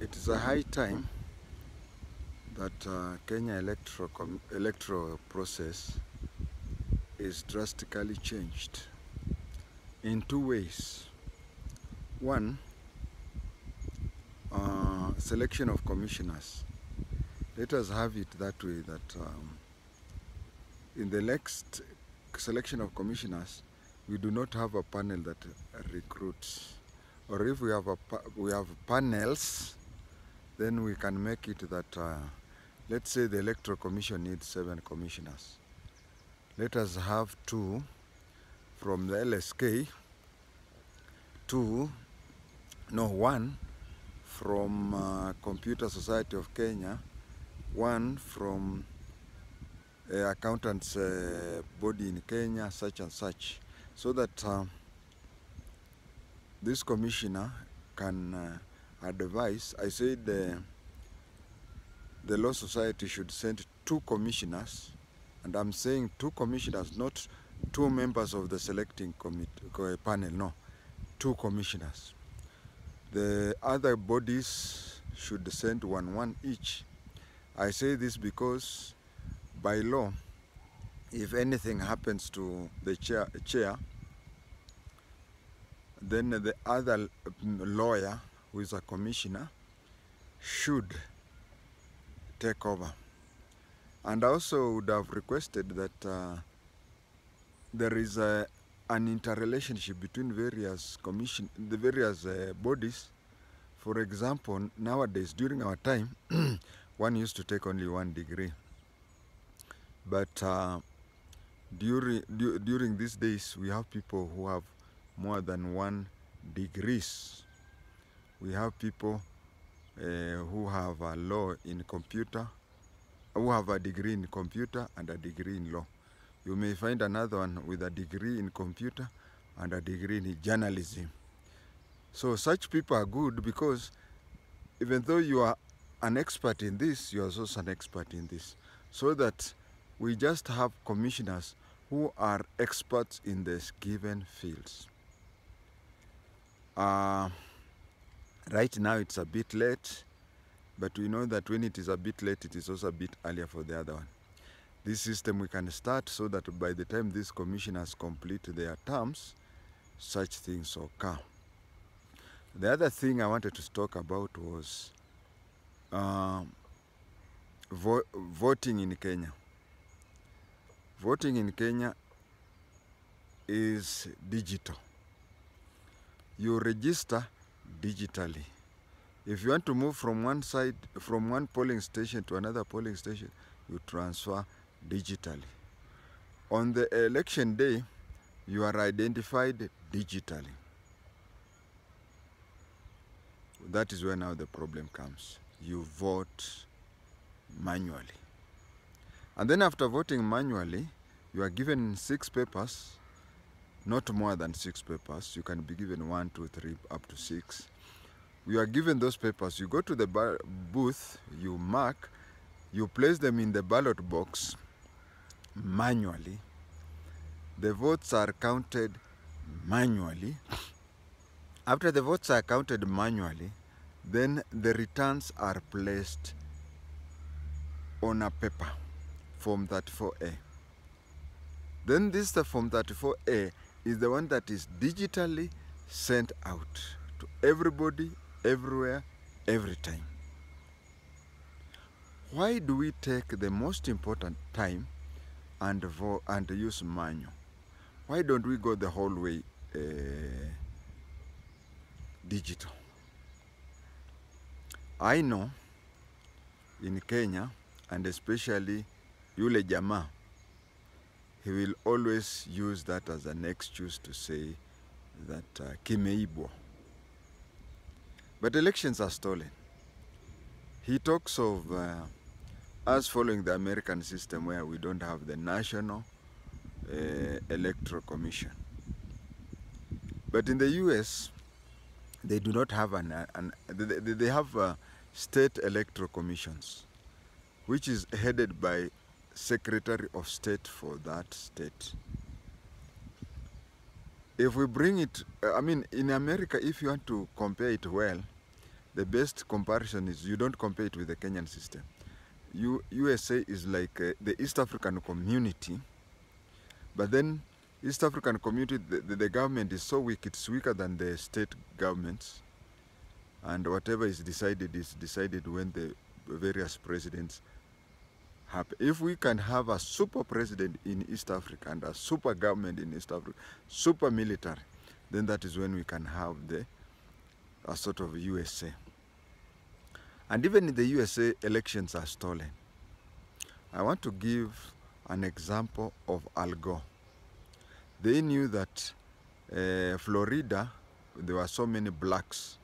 It is a high time that Kenya electoral process is drastically changed in two ways. One, selection of commissioners. Let us have it that way, that in the next selection of commissioners, we do not have a panel that recruits. Or if we have panels, then we can make it that, let's say the Electoral Commission needs 7 commissioners. Let us have 2 from the LSK, 1 from Computer Society of Kenya, 1 from accountants body in Kenya, such and such, so that this commissioner can advise. I said the Law Society should send 2 commissioners, and I'm saying 2 commissioners, not 2 members of the selecting committee panel, no, 2 commissioners. The other bodies should send 1 each. I say this because by law, if anything happens to the chair, then the other lawyer, who is a commissioner, should take over. And I also would have requested that there is an interrelationship between various bodies. For example, nowadays, during our time, one used to take only 1 degree. But during these days, we have people who have more than 1 degrees. We have people who have a law in computer, who have a degree in computer and a degree in law. You may find another one with a degree in computer and a degree in journalism. So such people are good, because even though you are an expert in this, you are also an expert in this. So that we just have commissioners who are experts in these given fields. Right now it's a bit late, but we know that when it is a bit late, it is also a bit earlier for the other one. This system we can start so that by the time these commissioners complete their terms, such things occur. The other thing I wanted to talk about was voting in Kenya. Voting in Kenya is digital. You register digitally. If you want to move from one polling station to another polling station, you transfer digitally. On the election day, you are identified digitally. That is where now the problem comes. You vote manually. And then after voting manually, you are given 6 papers, not more than 6 papers. You can be given 1, 2, 3, up to 6. You are given those papers. You go to the booth, you mark, you place them in the ballot box manually. The votes are counted manually. After the votes are counted manually, then the returns are placed on a paper, Form 34A. Then this, the Form 34A, is the one that is digitally sent out to everybody, everywhere, every time. Why do we take the most important time and use manual? Why don't we go the whole way digital? I know in Kenya, and especially yule jamaa, he will always use that as an excuse to say that kimeibwa. But elections are stolen. He talks of us following the American system, where we don't have the National Electoral Commission. But in the US, they do not have they have state electoral commissions, which is headed by Secretary of State for that state. If we bring it, I mean, in America, if you want to compare it well, the best comparison is you don't compare it with the Kenyan system. USA is like the East African community, but then East African community, the government is so weak, it's weaker than the state governments, and whatever is decided when the various presidents happen. If we can have a super president in East Africa and a super government in East Africa, super military, then that is when we can have a sort of USA. And even in the USA, elections are stolen. I want to give an example of Al Gore. They knew that Florida, there were so many blacks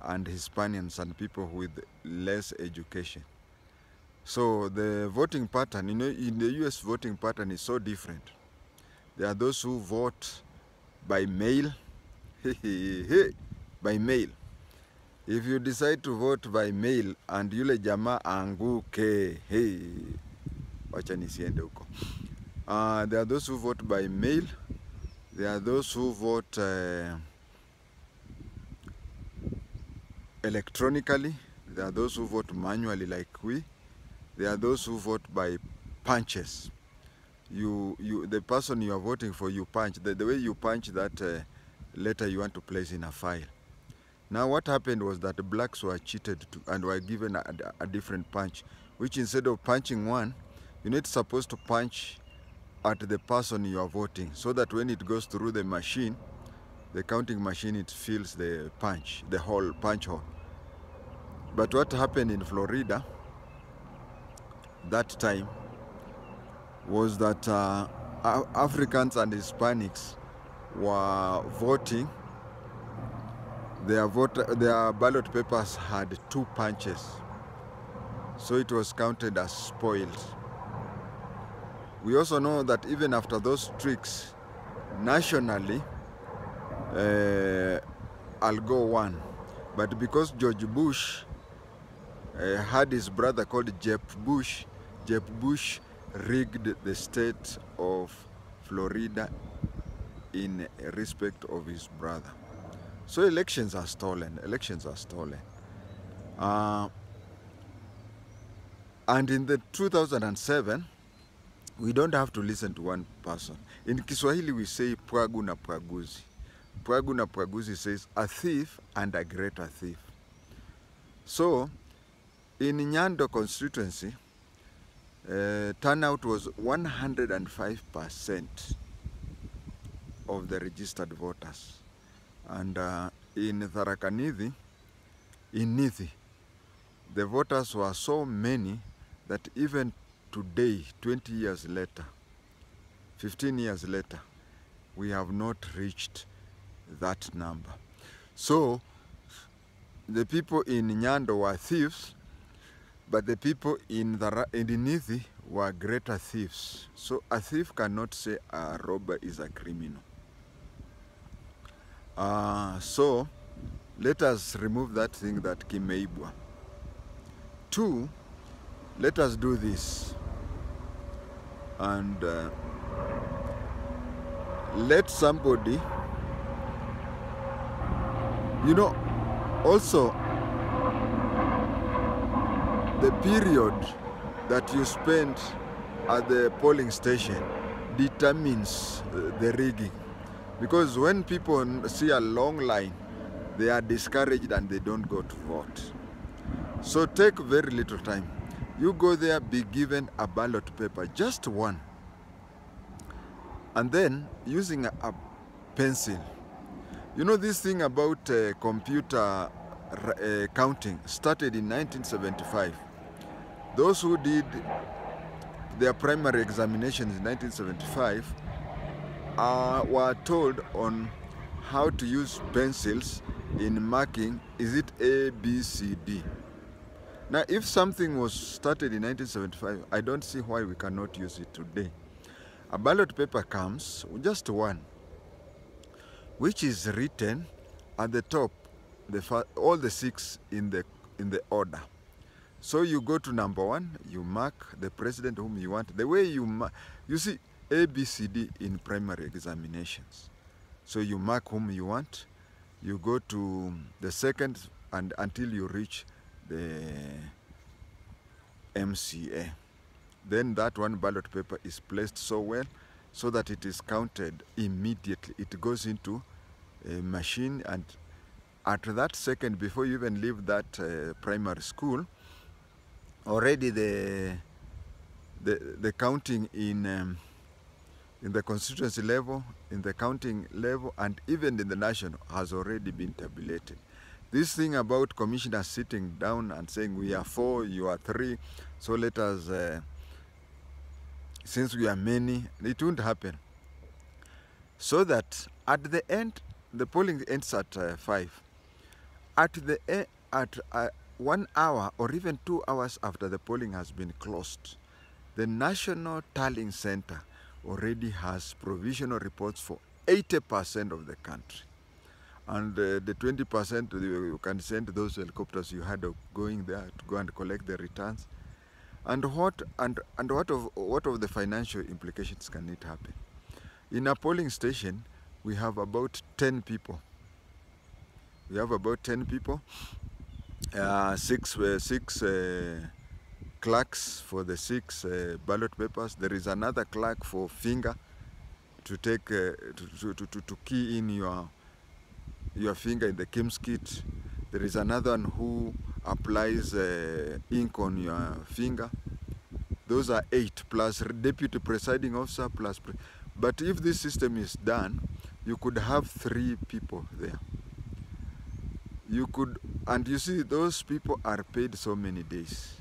and Hispanics and people with less education. So the voting pattern, you know, in the US voting pattern is so different. There are those who vote by mail, by mail. If you decide to vote by mail and yule jamaa anguke, hey, wacha nisiende huko. There are those who vote by mail. There are those who vote electronically. There are those who vote manually like we. There are those who vote by punches. The person you are voting for, you punch. The way you punch that letter you want to place in a file. Now what happened was that the blacks were cheated and were given a different punch, which instead of punching one, you're not supposed to punch at the person you are voting, so that when it goes through the machine, the counting machine, it fills the punch, the whole punch hole. But what happened in Florida that time was that Africans and Hispanics were voting. Their ballot papers had 2 punches, so it was counted as spoiled. We also know that even after those tricks, nationally, Al Gore won. But because George Bush had his brother called Jeb Bush rigged the state of Florida in respect of his brother. So elections are stolen. And in the 2007, we don't have to listen to one person. In Kiswahili we say pwagu na pwaguzi. Pwagu na pwaguzi says a thief and a greater thief. So in Nyando constituency, turnout was 105% of the registered voters. And in Tharaka Nithi, in Nithi, the voters were so many that even today, 20 years later, 15 years later, we have not reached that number. So the people in Nyando were thieves, but the people in Nithi were greater thieves. So a thief cannot say a robber is a criminal. So let us remove that thing that kimeibwa. 2, let us do this. And let somebody, you know, also the period that you spend at the polling station determines the rigging. Because when people see a long line, they are discouraged and they don't go to vote. So take very little time. You go there, be given a ballot paper, just one. And then using a pencil. You know, this thing about computer counting started in 1975. Those who did their primary examinations in 1975 were told on how to use pencils in marking, is it A, B, C, D. Now, if something was started in 1975, I don't see why we cannot use it today. A ballot paper comes, just one, which is written at the top, all the 6 in the order. So you go to number 1, you mark the president whom you want. The way you mark, you see A, B, C, D in primary examinations. So you mark whom you want. You go to the second and until you reach the MCA. Then that one ballot paper is placed so well so that it is counted immediately. It goes into a machine, and at that second, before you even leave that primary school, already the counting in the constituency level, in the counting level, and even in the national has already been tabulated. This thing about commissioners sitting down and saying we are 4, you are 3, so let us, since we are many, it won't happen. So that at the end, the polling ends at 5. At 1 hour or even 2 hours after the polling has been closed, the National Tallying Center already has provisional reports for 80% of the country. And the 20% you can send those helicopters you had of going there to go and collect the returns. And what of the financial implications can it happen? In a polling station, we have about 10 people. We have about 10 people, six clerks for the 6 ballot papers. There is another clerk for finger to take to key in your finger in the KIMS kit. There is another one who applies ink on your finger. Those are 8 plus deputy presiding officer plus. But if this system is done, you could have 3 people there. You could, and you see those people are paid so many days.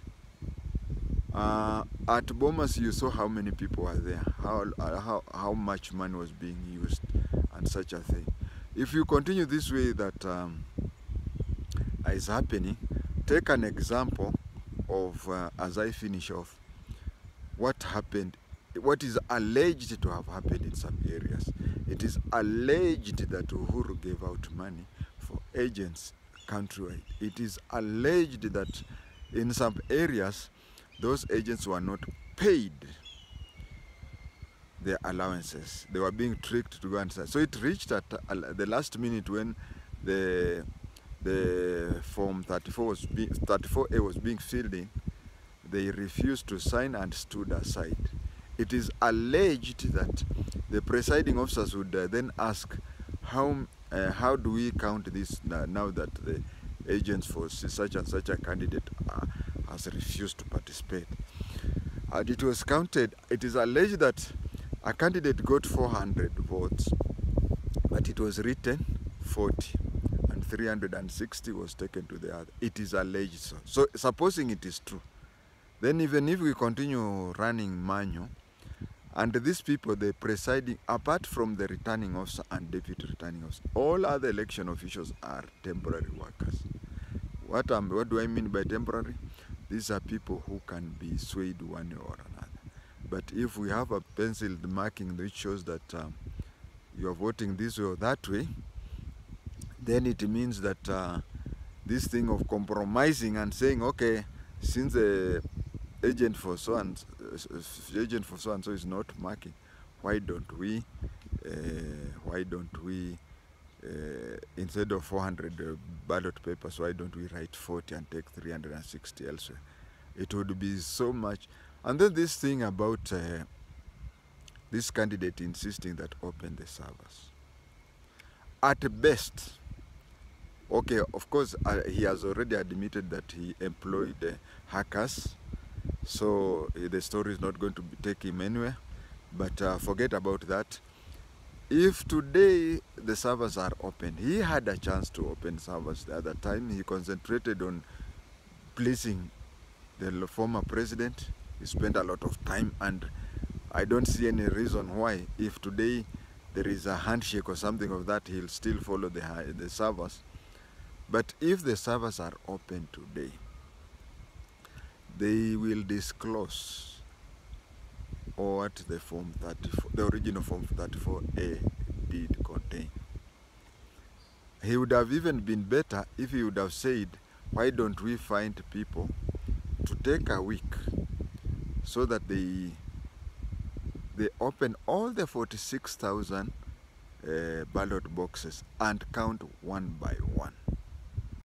At Bomas, you saw how many people were there, how much money was being used, and such a thing. If you continue this way that is happening, take an example of, as I finish off, what happened, what is alleged to have happened in some areas. It is alleged that Uhuru gave out money for agents countrywide. It is alleged that in some areas, those agents were not paid their allowances. They were being tricked to go and sign. So it reached at the last minute when the Form 34A was being filled in. They refused to sign and stood aside. It is alleged that the presiding officers would then ask, how do we count this now that the agents for such and such a candidate has refused to participate? And it was counted. It is alleged that a candidate got 400 votes, but it was written 40, and 360 was taken to the other. It is alleged so. So supposing it is true, then even if we continue running manual, and these people, the presiding, apart from the returning officer and deputy returning officer, all other election officials are temporary workers. What do I mean by temporary? These are people who can be swayed one way or another. But if we have a penciled marking which shows that you are voting this way or that way, then it means that this thing of compromising and saying, okay, since the agent for so and so is not marking, why don't we instead of 400 ballot papers, why don't we write 40 and take 360 elsewhere? It would be so much. And then this thing about this candidate insisting that open the servers. At best, okay, of course, he has already admitted that he employed hackers, so the story is not going to take him anywhere, but forget about that. If today the servers are open, he had a chance to open servers the other time. He concentrated on pleasing the former president. He spent a lot of time, and I don't see any reason why, if today there is a handshake or something of that, he'll still follow the servers. But if the servers are open today, they will disclose what the Form 34, the original Form 34A did contain. He would have even been better if he would have said, why don't we find people to take a week so that they open all the 46,000 ballot boxes and count one by one.